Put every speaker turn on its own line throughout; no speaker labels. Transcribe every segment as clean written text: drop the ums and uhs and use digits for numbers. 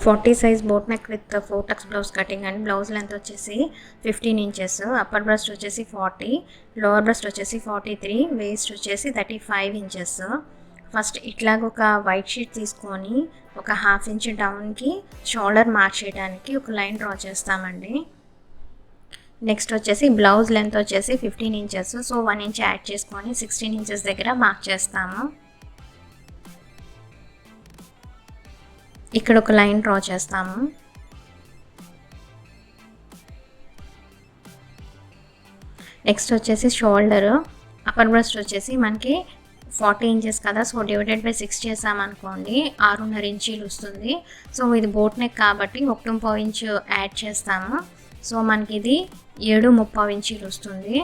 40 size boat neck with 4 tux blouse cutting and blouse length వచ్చేసి 15 inches, upper breast వచ్చేసి 40, lower breast వచ్చేసి 43, waist వచ్చేసి 35 inches. First ఇట్లాగ ఒక వైట్ షీట్ తీసుకొని ఒక హాఫ్ ఇంచ్ డౌన్కి షోల్డర్ మార్క్ చేయడానికి ఒక లైన్ డ్రా చేస్తామండి. నెక్స్ట్ వచ్చేసి బ్లౌజ్ లెంత్ వచ్చేసి 15 inches, సో 1 inch యాడ్ చేసుకొని 16 inches దగ్గర మార్క్ చేస్తాము. ఇక్కడ ఒక లైన్ డ్రా చేస్తాము. నెక్స్ట్ వచ్చేసి షోల్డర్, అప్పర్ బ్రెస్ట్ వచ్చేసి మనకి 40 inches కదా, సో డివైడెడ్ బై 6 చేసామనుకోండి 6.5 ఇంచీలు వస్తుంది. సో ఇది బోట్ నెక్ కాబట్టి 1.5 ఇంచ్ యాడ్ చేస్తాము. సో మనకి ఇది 7.3 ఇంచీలు వస్తుంది.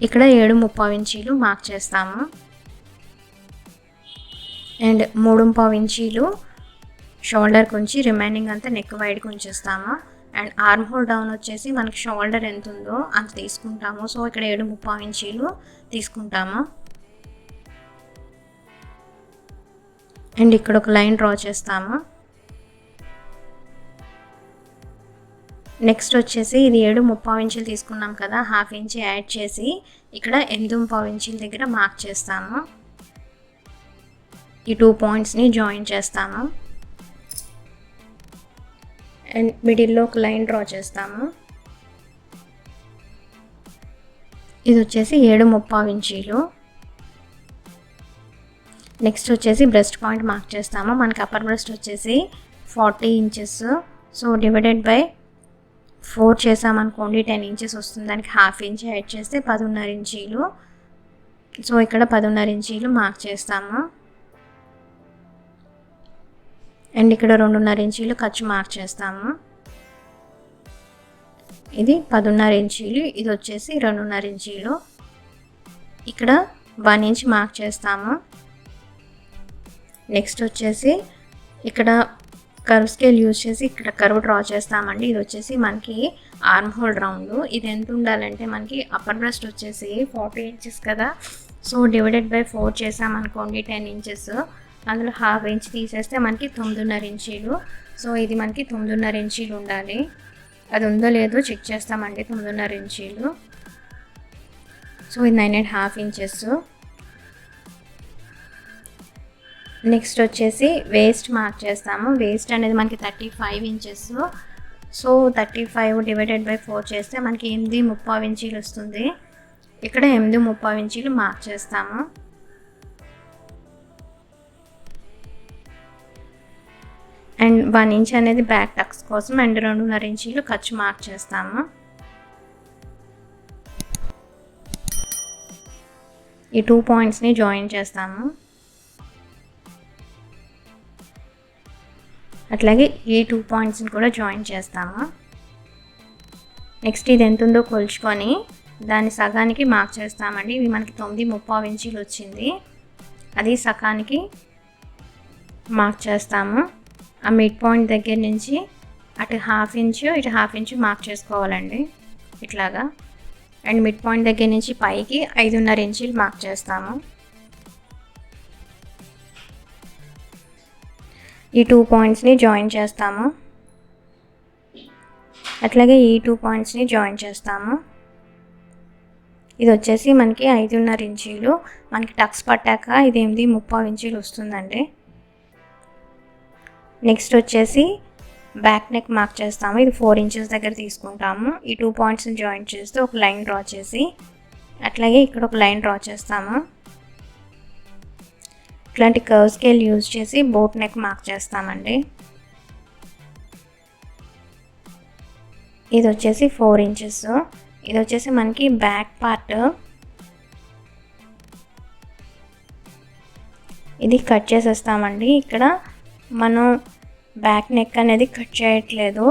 ఇక్కడ 7.3 ఇంచీలు మార్క్ చేస్తాము. అండ్ 3.5 ఇంచీలు షోల్డర్కి ఉంచి రిమైనింగ్ అంతా నెక్ వైడ్కి ఉంచేస్తాము. అండ్ ఆర్మ్ హోల్ డౌన్ వచ్చేసి మనకి షోల్డర్ ఎంత ఉందో అంత తీసుకుంటాము. సో ఇక్కడ 7.3 ఇంచీలు తీసుకుంటాము. అండ్ ఇక్కడ ఒక లైన్ డ్రా చేస్తాము. నెక్స్ట్ వచ్చేసి ఇది 7.3 ఇంచీలు తీసుకున్నాం కదా, హాఫ్ ఇంచ్ యాడ్ చేసి ఇక్కడ 8.5 ఇంచీల దగ్గర మార్క్ చేస్తాము. ఈ 2 పాయింట్స్ని జాయిన్ చేస్తాము. అండ్ మిడిల్లో ఒక లైన్ డ్రా చేస్తాము. ఇది వచ్చేసి 7.3 ఇంచీలు. నెక్స్ట్ వచ్చేసి బ్రెస్ట్ పాయింట్ మార్క్ చేస్తాము. మనకి అప్పర్ బ్రెస్ట్ వచ్చేసి 40 inches, సో డివైడెడ్ బై 4 చేసామనుకోండి 10 inches వస్తుంది. దానికి హాఫ్ ఇంచ్ యాడ్ చేస్తే 10.5 ఇంచీలు. సో ఇక్కడ 10.5 ఇంచీలు మార్క్ చేస్తాము. అండ్ ఇక్కడ 2.5 ఇంచీలు ఖర్చు మార్క్ చేస్తాము. ఇది 10.5 ఇంచీలు, ఇది వచ్చేసి 2.5 ఇంచీలు. ఇక్కడ 1 ఇంచ్ మార్క్ చేస్తాము. నెక్స్ట్ వచ్చేసి ఇక్కడ కర్వ్ స్కేల్ యూజ్ చేసి ఇక్కడ కర్వ్ డ్రా చేస్తామండి. ఇది వచ్చేసి మనకి ఆర్మ్ హోల్ రౌండ్. ఇది ఎంత ఉండాలంటే మనకి అప్పర్ బ్రెస్ట్ వచ్చేసి 40 inches కదా, సో డివైడెడ్ బై 4 చేసామనుకోండి 10 inches. అందులో హాఫ్ ఇంచ్ తీసేస్తే మనకి 9.5 ఇంచీలు. సో ఇది మనకి 9.5 ఇంచీలు ఉండాలి. అది ఉందో లేదో చెక్ చేస్తామండి. 9.5 ఇంచీలు, సో ఇది 9.5 inches. నెక్స్ట్ వచ్చేసి వేస్ట్ మార్క్ చేస్తాము. వేస్ట్ అనేది మనకి 35 inches, సో 35 డివైడెడ్ బై 4 చేస్తే మనకి 8.3 ఇంచీలు వస్తుంది. ఇక్కడ 8.3 ఇంచీలు మార్క్ చేస్తాము. అండ్ 1 ఇంచ్ అనేది బ్యాక్ టక్స్ కోసం అండ్ 2.5 ఇంచీలు ఖర్చు మార్క్ చేస్తాము. ఈ 2 పాయింట్స్ని జాయిన్ చేస్తాము. అట్లాగే ఈ 2 పాయింట్స్ని కూడా జాయిన్ చేస్తాము. నెక్స్ట్ ఇది ఎంత ఉందో కొలుచుకొని దాని సగానికి మార్క్ చేస్తామండి. ఇది మనకి 9.3 ఇంచీలు వచ్చింది. అది సగానికి మార్క్ చేస్తాము. ఆ మిడ్ పాయింట్ దగ్గర నుంచి అటు హాఫ్ ఇంచు ఇటు హాఫ్ ఇంచు మార్క్ చేసుకోవాలండి ఇట్లాగా. అండ్ మిడ్ పాయింట్ దగ్గర నుంచి పైకి 5.5 ఇంచీలు మార్క్ చేస్తాము. ఈ 2 పాయింట్స్ని జాయిన్ చేస్తాము. అట్లాగే ఈ 2 పాయింట్స్ని జాయిన్ చేస్తాము. ఇది వచ్చేసి మనకి 5.5 ఇంచీలు. మనకి టక్స్ పట్టాక ఇది 8.3 ఇంచీలు వస్తుందండి. నెక్స్ట్ వచ్చేసి బ్యాక్ నెక్ మార్క్ చేస్తాము. ఇది 4 inches దగ్గర తీసుకుంటాము. ఈ 2 పాయింట్స్ని జాయిన్ చేస్తే ఒక లైన్ డ్రా చేసి అట్లాగే ఇక్కడ ఒక లైన్ డ్రా చేస్తాము. ఇట్లాంటి కర్వ్ స్కేల్ యూజ్ చేసి బోట్ నెక్ మార్క్ చేస్తామండి. ఇది వచ్చేసి 4 inches. ఇది వచ్చేసి మనకి బ్యాక్ పార్ట్. ఇది కట్ చేసేస్తామండి. ఇక్కడ మనం బ్యాక్ నెక్ అనేది కట్ చేయట్లేదు,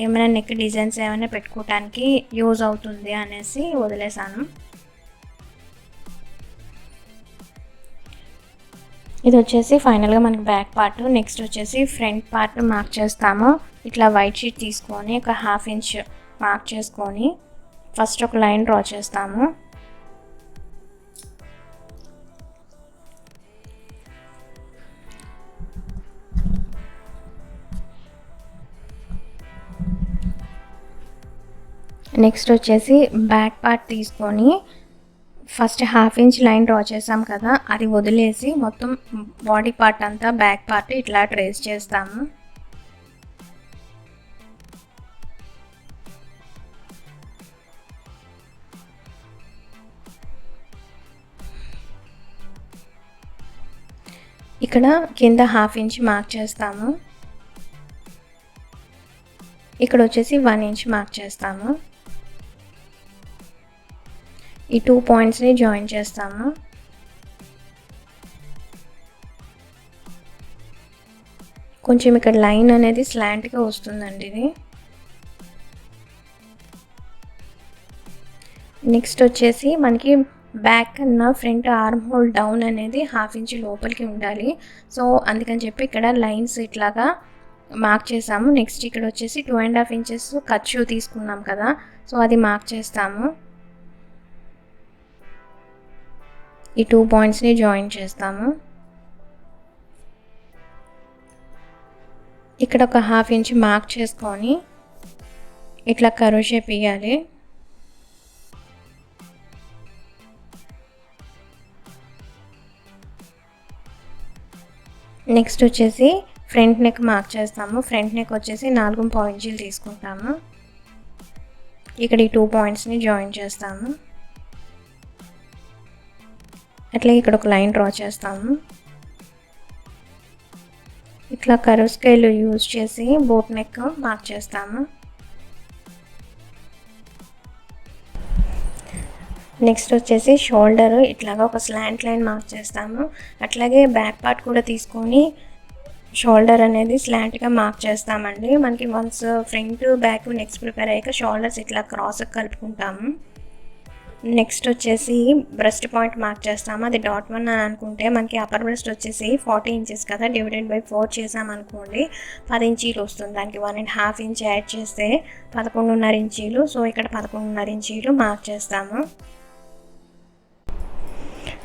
ఏమైనా నెక్ డిజైన్స్ ఏమైనా పెట్టుకోవడానికి యూజ్ అవుతుంది అనేసి వదిలేసాను. ఇది వచ్చేసి ఫైనల్గా మనకి బ్యాక్ పార్ట్. నెక్స్ట్ వచ్చేసి ఫ్రంట్ పార్ట్ మార్క్ చేస్తాము. ఇట్లా వైట్ షీట్ తీసుకొని ఒక హాఫ్ ఇంచ్ మార్క్ చేసుకొని ఫస్ట్ ఒక లైన్ డ్రా చేస్తాము. నెక్స్ట్ వచ్చేసి బ్యాక్ పార్ట్ తీసుకొని first half inch line draw చేసాం కదా, అది వదిలేసి మొత్తం బాడీ పార్ట్ అంతా బ్యాక్ పార్ట్ ఇట్లా ట్రేస్ చేస్తాము. ఇక్కడ కింద హాఫ్ ఇంచ్ మార్క్ చేస్తాము. ఇక్కడ వచ్చేసి 1 ఇంచ్ మార్క్ చేస్తాము. ఈ 2 పాయింట్స్ని జాయిన్ చేస్తాము. కొంచెం ఇక్కడ లైన్ అనేది స్లాంట్గా వస్తుందండి ఇది. నెక్స్ట్ వచ్చేసి మనకి బ్యాక్ కన్నా ఫ్రంట్ ఆర్మ్ హోల్ డౌన్ అనేది హాఫ్ ఇంచ్ లోపలికి ఉండాలి. సో అందుకని చెప్పి ఇక్కడ లైన్స్ ఇట్లాగా మార్క్ చేసాము. నెక్స్ట్ ఇక్కడ వచ్చేసి 2.5 ఇంచెస్ కట్ షూ తీసుకున్నాం కదా, సో అది మార్క్ చేస్తాము. ఈ 2 పాయింట్స్ని జాయిన్ చేస్తాము. ఇక్కడ ఒక హాఫ్ ఇంచ్ మార్క్ చేసుకొని ఇట్లా కర్వ్ షేప్ ఇవ్వాలి. నెక్స్ట్ వచ్చేసి ఫ్రంట్ నెక్ మార్క్ చేస్తాము. ఫ్రంట్ నెక్ వచ్చేసి 4.5 ఇంచులు తీసుకుంటాము. ఇక్కడ ఈ 2 పాయింట్స్ని జాయిన్ చేస్తాము. అట్లాగే ఇక్కడ ఒక లైన్ డ్రా చేస్తాము. ఇట్లా కర్వ్ స్కేల్ యూజ్ చేసి బోట్ నెక్ మార్క్ చేస్తాము. నెక్స్ట్ వచ్చేసి షోల్డర్ ఇట్లాగా ఒక స్లాంట్ లైన్ మార్క్ చేస్తాము. అట్లాగే బ్యాక్ పార్ట్ కూడా తీసుకొని షోల్డర్ అనేది స్లాంట్గా మార్క్ చేస్తామండి. మనకి once front back next prepare అయ్యాక షోల్డర్స్ ఇట్లా క్రాస్ కలుపుకుంటాము. నెక్స్ట్ వచ్చేసి బ్రెస్ట్ పాయింట్ మార్క్ చేస్తాము. అది .1 అని అనుకుంటే మనకి అప్పర్ బ్రెస్ట్ వచ్చేసి 40 ఇంచెస్ కదా, డివైడెడ్ బై 4 చేసామనుకోండి 10 ఇంచీలు వస్తుంది. దానికి 1.5 ఇంచ్ యాడ్ చేస్తే 11.5 ఇంచీలు. సో ఇక్కడ 11.5 ఇంచీలు మార్క్ చేస్తాము.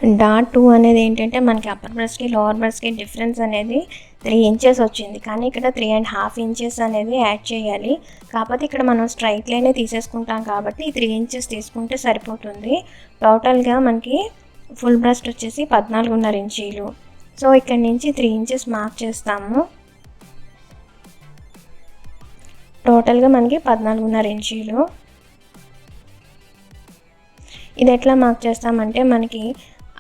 .2 అనేది ఏంటంటే మనకి అప్పర్ బ్రెస్ట్కి లోవర్ బ్రెస్ట్కి డిఫరెన్స్ అనేది 3 ఇంచెస్ వచ్చింది, కానీ ఇక్కడ 3.5 ఇంచెస్ అనేది యాడ్ చేయాలి. కాకపోతే ఇక్కడ మనం స్ట్రైట్ లైనే తీసేసుకుంటాం కాబట్టి 3 ఇంచెస్ తీసుకుంటే సరిపోతుంది. టోటల్గా మనకి ఫుల్ బ్రెస్ట్ వచ్చేసి 14.5 ఇంచీలు. సో ఇక్కడ నుంచి 3 ఇంచెస్ మార్క్ చేస్తాము. టోటల్గా మనకి 14.5 ఇంచీలు. ఇది ఎట్లా మార్క్ చేస్తామంటే మనకి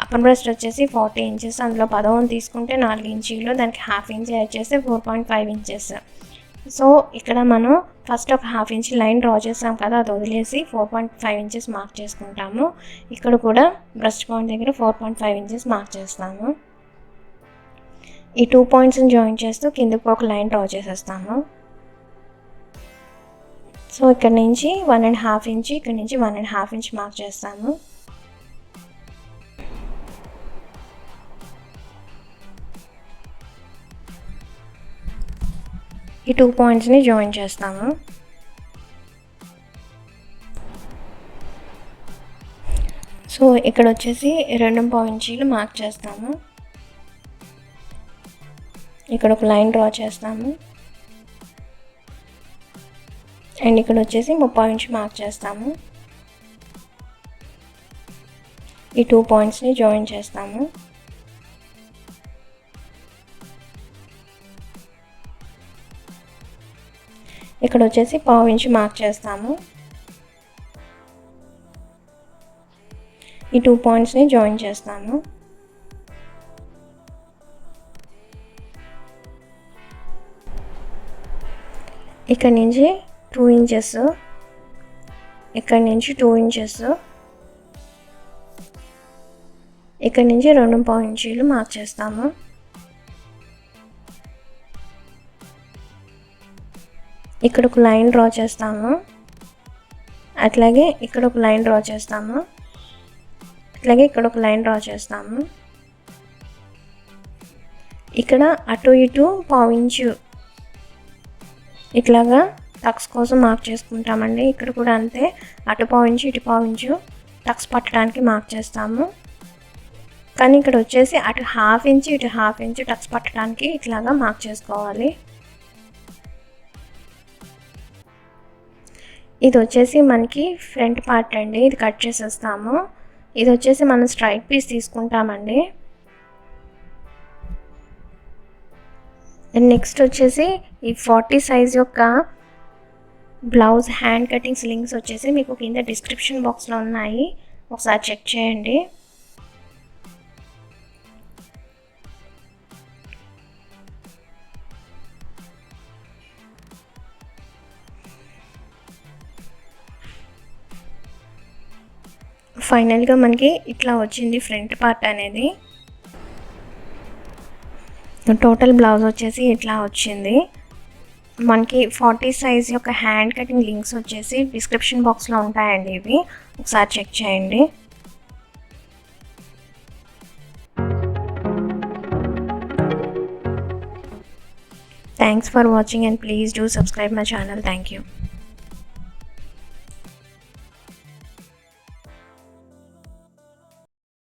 అప్పర్ బ్రెస్ట్ వచ్చేసి 40 ఇంచెస్, అందులో 10 తీసుకుంటే 4 ఇంచీలు, దానికి హాఫ్ ఇంచ్ యాడ్ చేస్తే 4.5 ఇంచెస్. సో ఇక్కడ మనం ఫస్ట్ ఒక హాఫ్ ఇంచ్ లైన్ డ్రా చేసాం కదా, అది వదిలేసి 4.5 ఇంచెస్ మార్క్ చేసుకుంటాము. ఇక్కడ కూడా బ్రెస్ట్ పాయింట్ దగ్గర 4.5 ఇంచెస్ మార్క్ చేస్తాము. ఈ 2 పాయింట్స్ని జాయిన్ చేస్తూ కిందకు ఒక లైన్ డ్రా చేసేస్తాము. సో ఇక్కడ నుంచి 1.5 ఇంచ్, ఇక్కడ నుంచి 1.5 ఇంచ్ మార్క్ చేస్తాము. ఈ 2 పాయింట్స్ని జాయిన్ చేస్తాము. సో ఇక్కడ వచ్చేసి 2.5 ఇంచీలు మార్క్ చేస్తాము. ఇక్కడ ఒక లైన్ డ్రా చేస్తాము. అండ్ ఇక్కడ వచ్చేసి 30 ఇంచ్ మార్క్ చేస్తాము. ఈ 2 పాయింట్స్ని జాయిన్ చేస్తాము. ఇక్కడ వచ్చేసి 1/2 ఇంచ్ మార్క్ చేస్తాము. ఈ 2 పాయింట్స్ని జాయిన్ చేస్తాము. ఇక్కడ నుంచి 2 ఇంచెస్, ఇక్కడ నుంచి 2 ఇంచెస్, ఇక్కడ నుంచి 2.5 ఇంచీలు మార్క్ చేస్తాము. ఇక్కడ ఒక లైన్ డ్రా చేస్తాము. అట్లాగే ఇక్కడ ఒక లైన్ డ్రా చేస్తాము. అట్లాగే ఇక్కడ ఒక లైన్ డ్రా చేస్తాము. ఇక్కడ అటు ఇటు 1/2 ఇంచు ఇట్లాగా టక్స్ కోసం మార్క్ చేసుకుంటామండి. ఇక్కడ కూడా అంతే, అటు 1/2 ఇంచు ఇటు 1/2 ఇంచు టక్స్ పట్టడానికి మార్క్ చేస్తాము. కానీ ఇక్కడ వచ్చేసి అటు 1/2 ఇంచు ఇటు 1/2 ఇంచు టక్స్ పట్టడానికి ఇట్లాగా మార్క్ చేసుకోవాలి. ఇది వచ్చేసి మనకి ఫ్రంట్ పార్ట్ అండి, ఇది కట్ చేసేస్తాము. ఇది వచ్చేసి మనం స్ట్రైట్ పీస్ తీసుకుంటామండి. అండ్ నెక్స్ట్ వచ్చేసి ఈ 40 సైజ్ యొక్క బ్లౌజ్ హ్యాండ్ కటింగ్స్ లింక్స్ వచ్చేసి మీకు కింద డిస్క్రిప్షన్ బాక్స్లో ఉన్నాయి, ఒకసారి చెక్ చేయండి. ఫైనల్గా మనకి ఇట్లా వచ్చింది ఫ్రంట్ పార్ట్ అనేది. టోటల్ బ్లౌజ్ వచ్చేసి ఇట్లా వచ్చింది. మనకి 40 సైజ్ యొక్క హ్యాండ్ కటింగ్ లింక్స్ వచ్చేసి డిస్క్రిప్షన్ బాక్స్లో ఉంటాయండి, ఇవి ఒకసారి చెక్ చేయండి. Thanks for watching and please do subscribe my channel. Thank you.